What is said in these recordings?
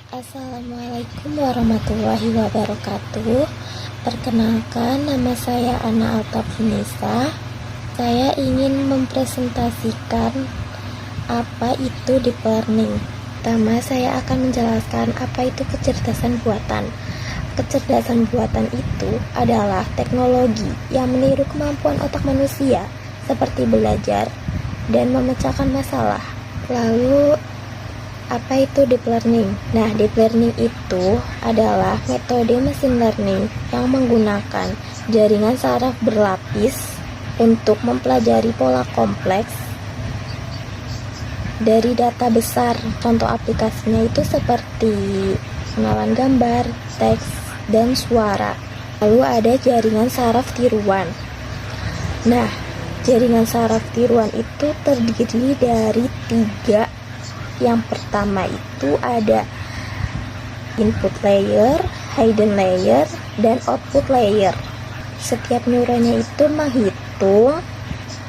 Assalamualaikum warahmatullahi wabarakatuh. Perkenalkan, nama saya Ana Altafinisa. Saya ingin mempresentasikan apa itu deep learning. Pertama, saya akan menjelaskan apa itu kecerdasan buatan. Kecerdasan buatan itu adalah teknologi yang meniru kemampuan otak manusia, seperti belajar dan memecahkan masalah. Lalu, apa itu deep learning? Nah, deep learning itu adalah metode machine learning yang menggunakan jaringan saraf berlapis untuk mempelajari pola kompleks dari data besar. Contoh aplikasinya itu seperti pengenalan gambar, teks, dan suara. Lalu ada jaringan saraf tiruan. Nah, jaringan saraf tiruan itu terdiri dari 3. Yang pertama itu ada input layer, hidden layer, dan output layer. Setiap neuronnya itu menghitung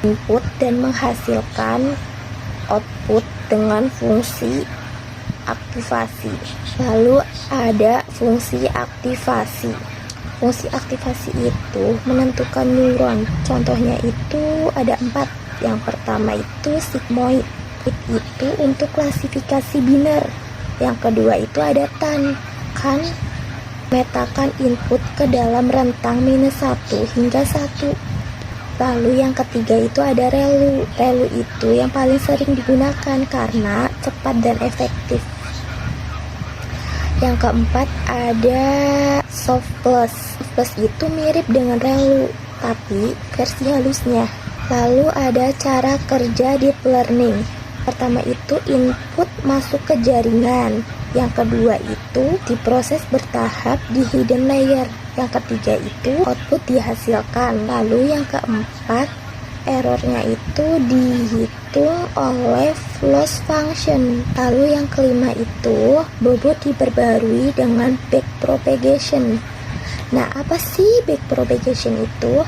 input dan menghasilkan output dengan fungsi aktivasi. Lalu ada fungsi aktivasi. Fungsi aktivasi itu menentukan neuron. Contohnya itu ada 4. Yang pertama itu sigmoid. Itu untuk klasifikasi biner. Yang kedua itu ada tan, kan memetakan input ke dalam rentang -1 hingga 1. Lalu yang ketiga itu ada relu. Relu itu yang paling sering digunakan karena cepat dan efektif. Yang keempat ada soft plus. Soft plus itu mirip dengan relu, tapi versi halusnya. Lalu ada cara kerja deep learning. Pertama itu input masuk ke jaringan. Yang kedua itu diproses bertahap di hidden layer. Yang ketiga itu output dihasilkan. Lalu yang keempat, errornya itu dihitung oleh loss function. Lalu yang kelima itu bobot diperbarui dengan backpropagation. Nah, apa sih backpropagation itu?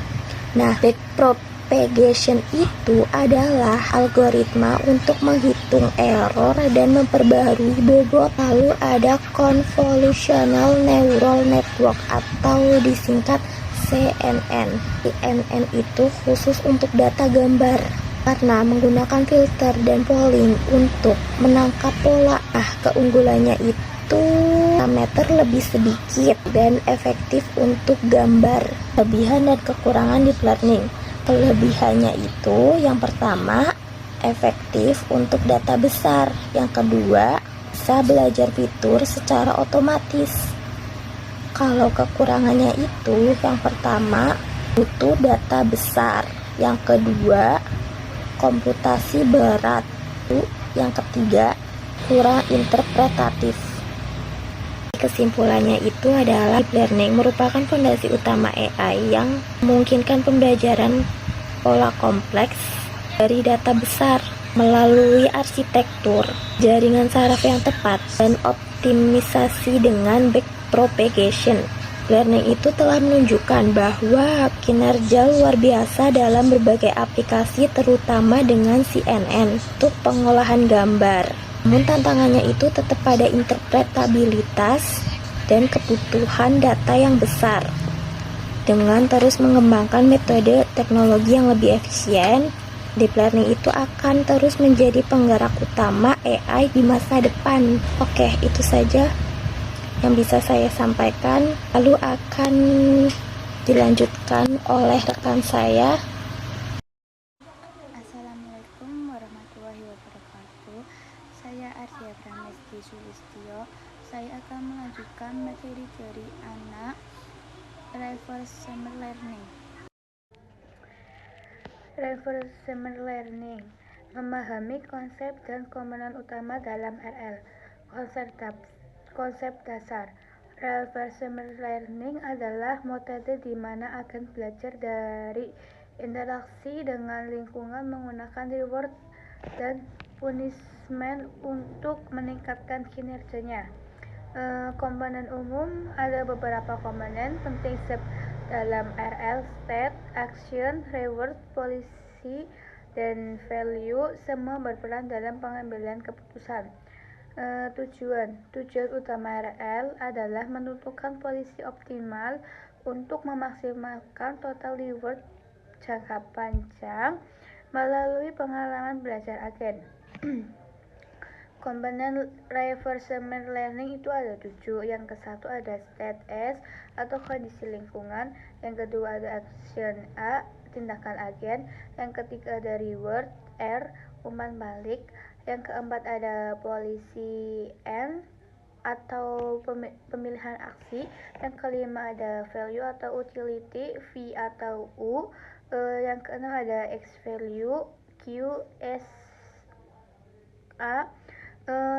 Nah, backpropagation itu adalah algoritma untuk menghitung error dan memperbaharui bobot. Lalu ada convolutional neural network atau disingkat CNN. CNN itu khusus untuk data gambar karena menggunakan filter dan polling untuk menangkap pola. Keunggulannya itu parameter lebih sedikit dan efektif untuk gambar. Kelebihan dan kekurangan deep learning. Kelebihannya itu yang pertama efektif untuk data besar, yang kedua bisa belajar fitur secara otomatis. Kalau kekurangannya itu yang pertama butuh data besar, yang kedua komputasi berat, yang ketiga kurang interpretatif. Kesimpulannya itu adalah deep learning merupakan fondasi utama AI yang memungkinkan pembelajaran pola kompleks dari data besar melalui arsitektur jaringan saraf yang tepat dan optimisasi dengan backpropagation. Learning itu telah menunjukkan bahwa kinerja luar biasa dalam berbagai aplikasi, terutama dengan CNN untuk pengolahan gambar. Namun tantangannya itu tetap pada interpretabilitas dan kebutuhan data yang besar. Dengan terus mengembangkan metode teknologi yang lebih efisien, deep learning itu akan terus menjadi penggerak utama AI di masa depan. Oke, itu saja yang bisa saya sampaikan. Lalu akan dilanjutkan oleh rekan saya. Assalamualaikum warahmatullahi wabarakatuh. Saya Ardia Pramesti Sulistyo. Saya akan melanjutkan materi dari anak reinforcement learning. Reinforcement learning memahami konsep dan komponen utama dalam RL. Konsep dasar reinforcement learning adalah metode di mana agen belajar dari interaksi dengan lingkungan menggunakan reward dan punishment untuk meningkatkan kinerjanya. Komponen umum ada beberapa komponen penting dalam RL: state, action, reward, policy, dan value semua berperan dalam pengambilan keputusan. Tujuan utama RL adalah menentukan polisi optimal untuk memaksimalkan total reward jangka panjang melalui pengalaman belajar agen. Komponen reinforcement learning itu ada 7. Yang ke-1 ada state S atau kondisi lingkungan. Yang kedua ada action A, tindakan agen. Yang ketiga ada reward R, umpan balik. Yang keempat ada polisi N atau pemilihan aksi. Yang kelima ada value atau utility V atau U. Yang keenam ada X value Q S A.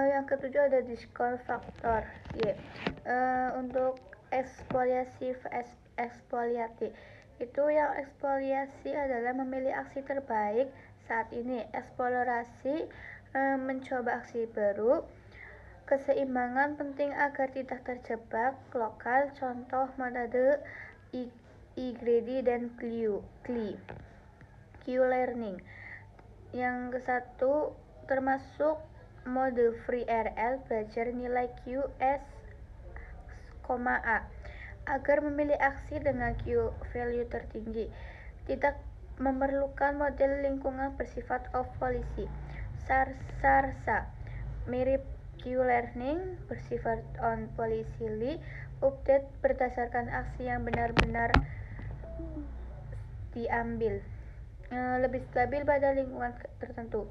Yang ketujuh ada diskon faktor Y. Untuk ekspoliasi itu yang ekspoliasi adalah memilih aksi terbaik saat ini. Eksplorasi mencoba aksi baru. Keseimbangan penting agar tidak terjebak lokal, contoh metode I-greedy dan CLI. Q-learning yang ke-1 termasuk mode free RL, belajar nilai Q, S, A agar memilih aksi dengan Q value tertinggi. Tidak memerlukan model lingkungan bersifat off polisi. SARSA mirip Q-learning, bersifat on polisi li, update berdasarkan aksi yang benar-benar diambil. Lebih stabil pada lingkungan tertentu.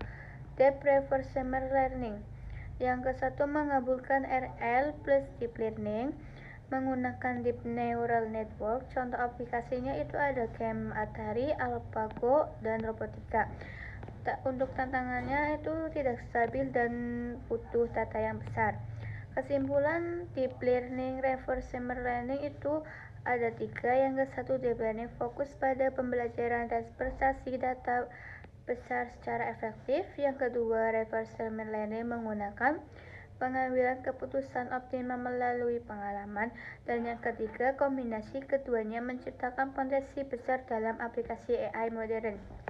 Deep reinforcement learning. Yang ke-1 menggabungkan RL plus deep learning menggunakan deep neural network. Contoh aplikasinya itu ada game Atari, AlphaGo, dan Robotika. Untuk tantangannya itu tidak stabil dan butuh data yang besar. Kesimpulan deep learning reinforcement learning itu ada 3. Yang ke-1 deep learning fokus pada pembelajaran dan prestasi data besar secara efektif. Yang kedua reinforcement learning menggunakan pengambilan keputusan optimal melalui pengalaman. Dan yang ketiga kombinasi keduanya menciptakan potensi besar dalam aplikasi AI modern.